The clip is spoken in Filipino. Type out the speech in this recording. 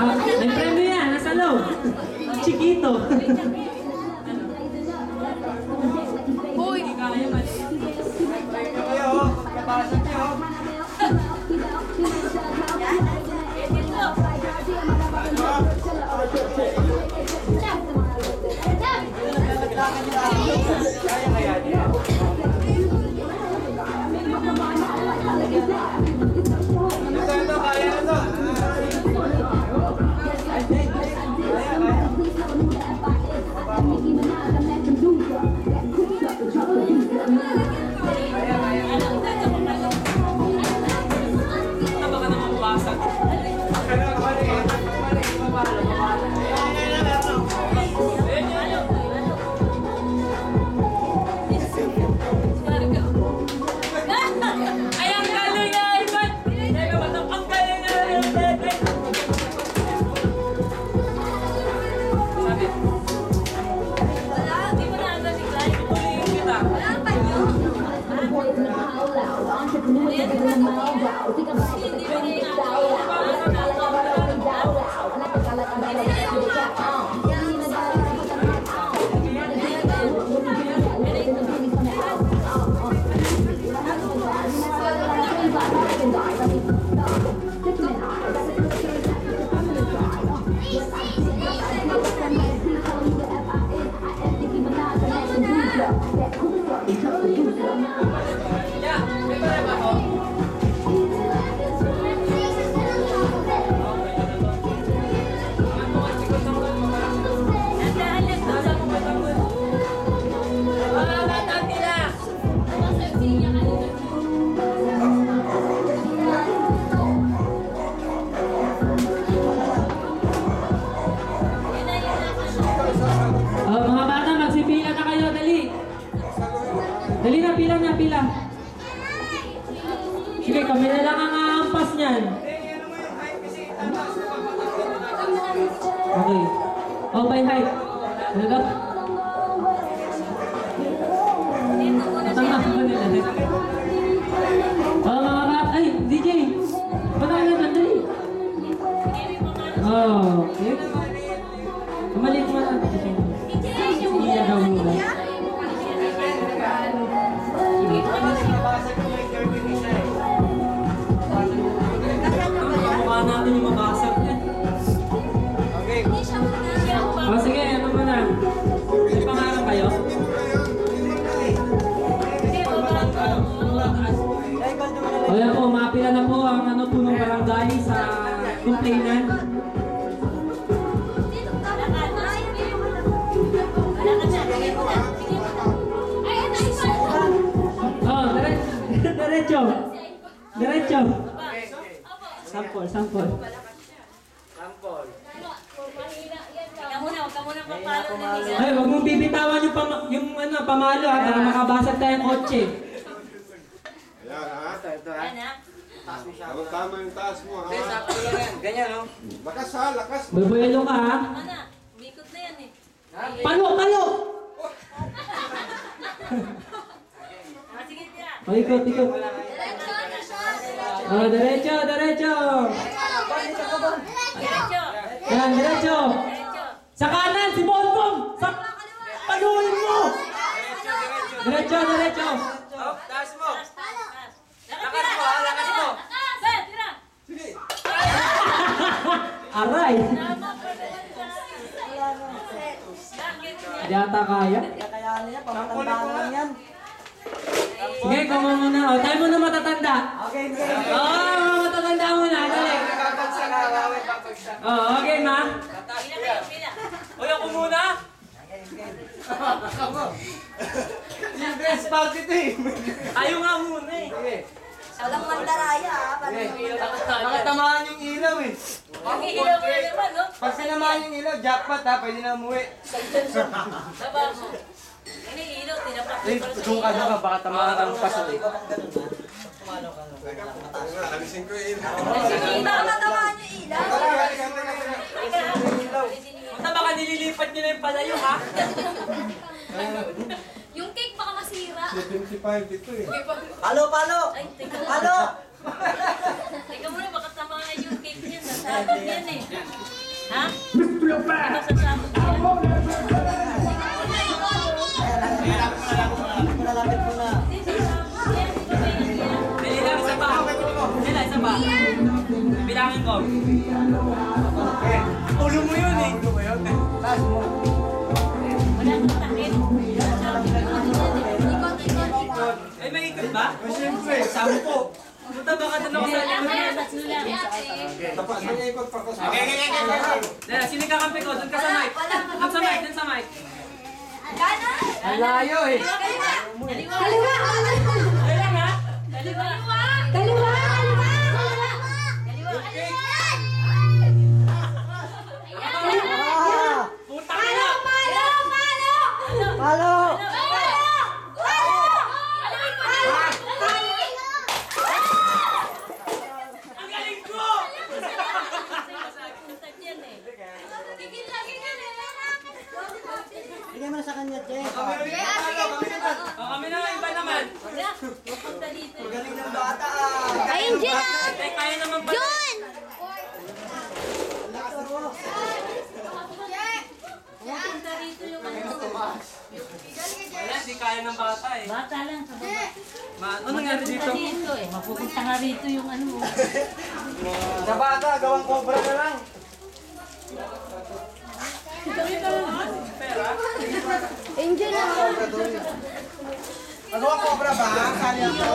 May premyo yan, nasa loob. Chiquito. Uy! Kaya mali. Kayo, kapasok niyo. Kaya kaya niya. Ito, kaya na to. Baka naman mabasag. Ay, ang galing na, Ivan! Teka, ang galing na, sabi, Wala, di mo na agad bigla. tuloy kita. Wala pa yun. Yeah, may pala ba ako? Oh, mga bata, magsipila na kayo, dali. Dali na, pila na, pila. Sige, kami na lang ang aampas niyan. Okay. Oh, by height. Ano daw? Tama ba nila? Oh, mga bata. Ay, DJ. Patay na, dali. Oh, okay. Kamalit mo na. Iya daw muna. Nabasag ko may curving isa eh. Ang mukha natin yung mabasag niya. Okay. O sige, ano mo na? May pangarap kayo? O yan po, mapila na po ang ano po ng barangay sa complainant. Oh, diretso. Diretso. Sample, sample. Sampol. Huwag ka muna papalo na nila. Ay, wag mong bibitawan yung ano, pamalo ha, para makabasag tayong kotse. Ayan ha. Ito ha. Yan ha. Tama yung taas mo ha. Hindi, sakto lang yan. Ganyan no? Lakas ha, lakas. Bubuelo ka ha. Ano na? Umikot na yan eh. Palo, palo! Ah, sige, tira. O, ikot, ikot. Diretso, diretso. O, diretso, diretso. Diretso. Yan, diretso. Diretso. Sa kanan, si Bonbong! Sa paluin mo! Diretso, diretso. Oh, taas mo. Taas, taas. Lakas mo ha, lakas mo. Taas! Eh, tira. Sige. Aray! Tama pa naman tayo. Bakit yan? Di ata kaya. Sige, kung mo muna. O, tayo muna matatanda. Okay, okay. Oo, matatanda muna. Dali. Nakakagsa na, wawin papagsa. Oo, okay, ma. Pila kayo, pila. Uy, ako muna! Yung dress party to eh. Ayaw nga muna eh. Sige. Walang mandaraya ha. Baka tamaan yung ilaw eh. Ang ihilaw mo na naman, no? Pag tinamaan yung ilaw, jackpot ha, pwede na umuwi. Baba mo. Ano yung ilaw? Tinapak mo Eh, para sa kung ano ka, baka tamaan kang paso eh. Alisin ko yung ilaw. Tama, tamaan yung ilaw. Punta baka nililipat nyo na yung palayo ha? Yung cake baka masira. 75 dito eh. Palo, palo! Ay, teka. Palo! Teka muna, baka tamaan yung cake niya. Nasabog yan eh. Ha? Ito sa sabot niya. Malalapit mo na. Dali lang, isa pa. Dali lang, isa pa. Bilangin ko. Ulo mo yun eh. Ulo mo yun. Taas mo. Wala kang takip. Ay, may ikot ba? Siyempre, 10. Punta baka doon ako sa likod niya. Tatlo lang. Tapos na ikot pa ko sa... Dali, sino yung kakampi ko? Doon ka sa mic. Doon sa mic, doon sa mic. Kanan. Ang layo eh. Kaliwa. Kaliwa. Dali lang ha? Kaliwa. Kaliwa. Kaliwa. Puta ka na! Palo! Ang galing ko! Bigyan mo na sa kanya, Che. O, kami na, iba naman. Galing ng bata. Ayun dyan. Eh, kaya naman ba? Yun! Wala, di kaya ng bata eh. Bata lang sa baba. Ano nangyari dito? Dito eh. Mapupunta nga rito yung ano mo. Sa bata, gawang cobra na lang. Pera? Ayun dyan. Magawa cobra ba? Kali ako.